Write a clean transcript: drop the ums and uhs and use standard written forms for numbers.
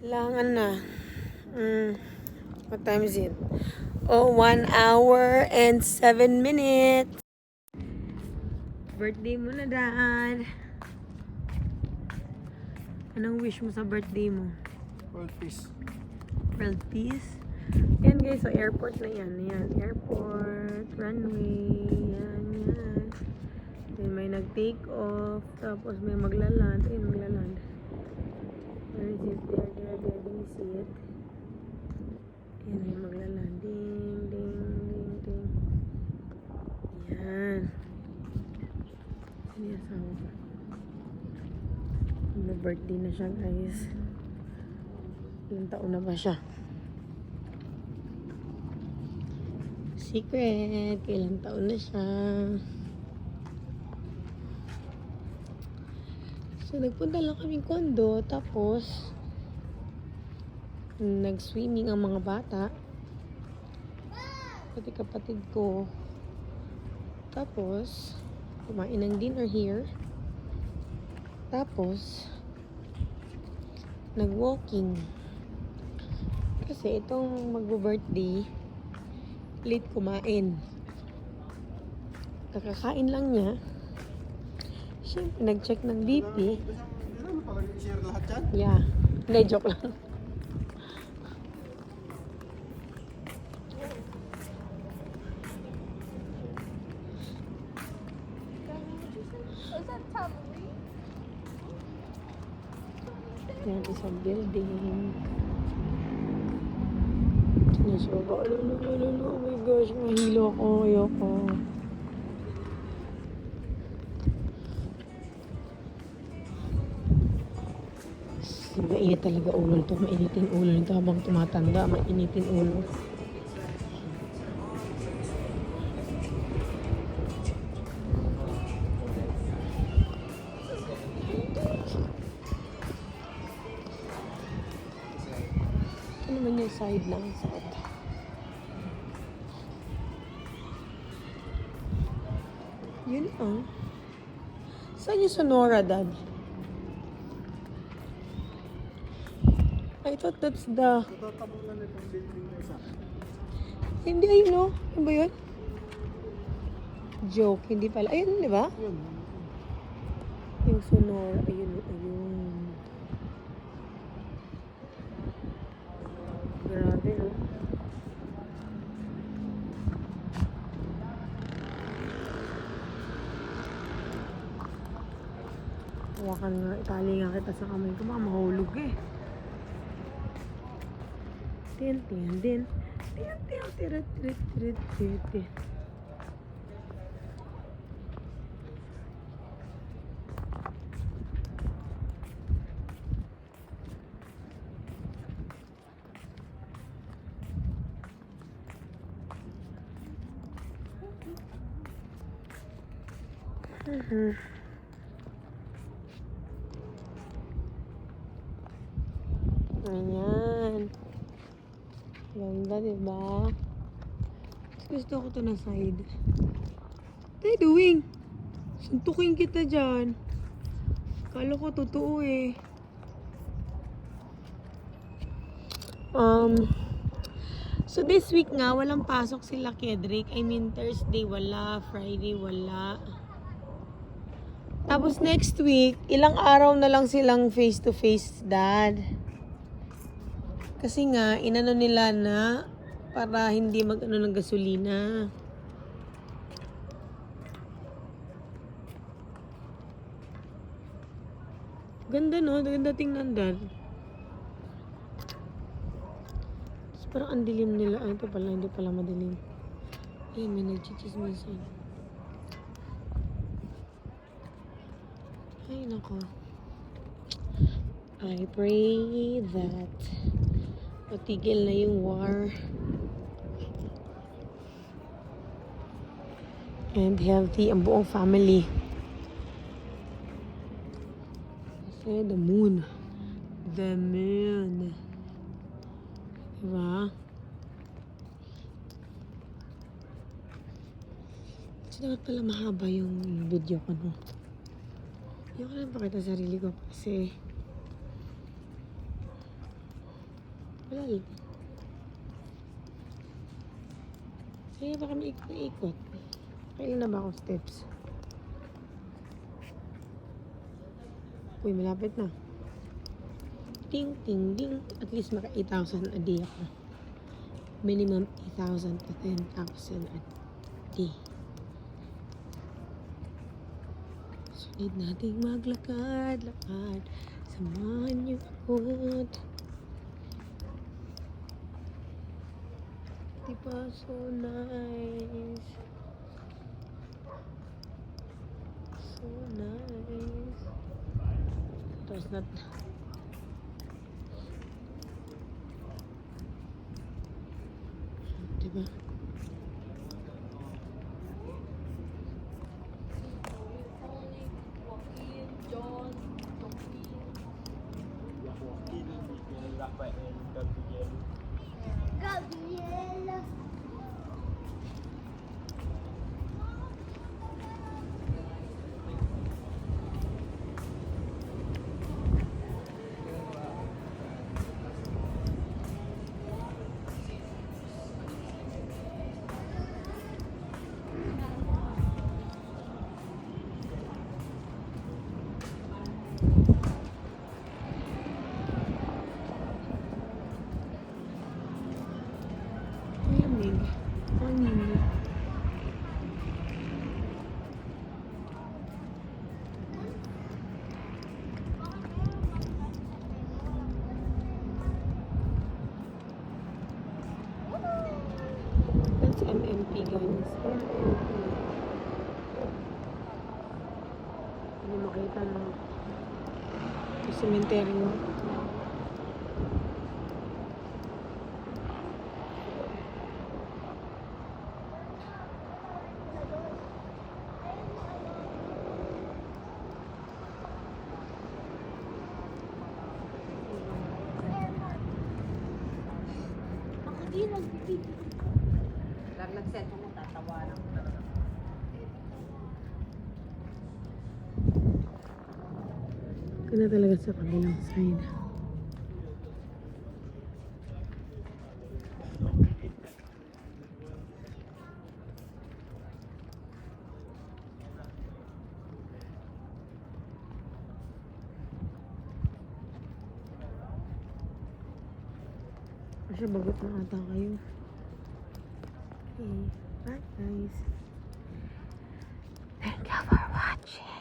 Langan na. What time is it? Oh, 1 hour and 7 minutes. Birthday mo na, Dad. Anong wish mo sa birthday mo? World peace. World peace? Yan guys, so airport na yan. Yan, airport, runway, yan. Then may nag-take off, tapos may maglaland. Ayun, maglaland. Where is it? There. Can you see it? Yan, may maglaland. Ding. Yan. Yan, so birthday na siya guys. Ilang taon na ba siya? Secret, ilang taon na siya. So nagpunta lang kaming kondo, tapos nag-swimming ang mga bata, pati kapatid ko. Tapos kumain ng dinner here. Tapos nag-walking. Kasi itong magbo-birthday, late kumain. Kakakain lang niya. Siyempre, nag-check ng BP. Ano talaga i-share lahat yan? Yeah. Hindi, joke lang. Yan, isang building. Sinusubo. Oh my gosh, mahilo ako. Ayoko. Mainit talaga ulo nito. Mainitin ulo nito habang tumatanda. Mainitin ulo. Ito naman yung side ng side. Yun ang. Saan yung Sonora, Dad? I thought that's the... Tatabong lang itong building na isa. Hindi, ayun o. Ano ba yun? Joke, hindi pala. Ayun, di ba? Yun. Yung Sonora. Ayun. Grabe, no? Hawakan nga, itali nga kita sa kamay ko. Baka mahulog eh. Tin. Ayan. Ganda, diba? Gusto ko to na side. What are you doing? Suntukin kita dyan. Kala ko totoo eh. So this week nga, walang pasok sila Kedrick. I mean, Thursday wala, Friday wala. Tapos next week, ilang araw na lang silang face-to-face, Dad. Kasi nga, inano nila na para hindi mag-ano ng gasolina. Ganda, no? Ganda tingnan, Dad. Tapos parang ang dilim nila. Ay, ito pala, hindi pala madilim. Ay, may nagchichismisan. Ay, nako. I pray that matigil na yung war and healthy ang buong family. Kasi the moon. Diba? So, dapat pala mahaba yung video ko, no? Hindi ko lang pakita sarili ko kasi Malalim. Kaya ba kami ikot na ikot? Kailan na ba akong steps? Uy, malapit na. Ding, ding, ding. At least maka 8,000 a day ako. Minimum 8,000 to 10,000 a day. Sunod nating maglakad-lakad. Samahan niyo ako. Diba so nice? So nice. Tapos na. Diba? Gabriela. Lamig. Hangin. That's MMP guys. MMP. Hindi makita na. Yung cemetery. Ako din nagbibigay. Pag nag-cellphone mo, tatawanan ko talaga. Ganda talaga sa kabilang side. Kasi bagot na ata kayo. Okay. Bye guys. Thank you for watching.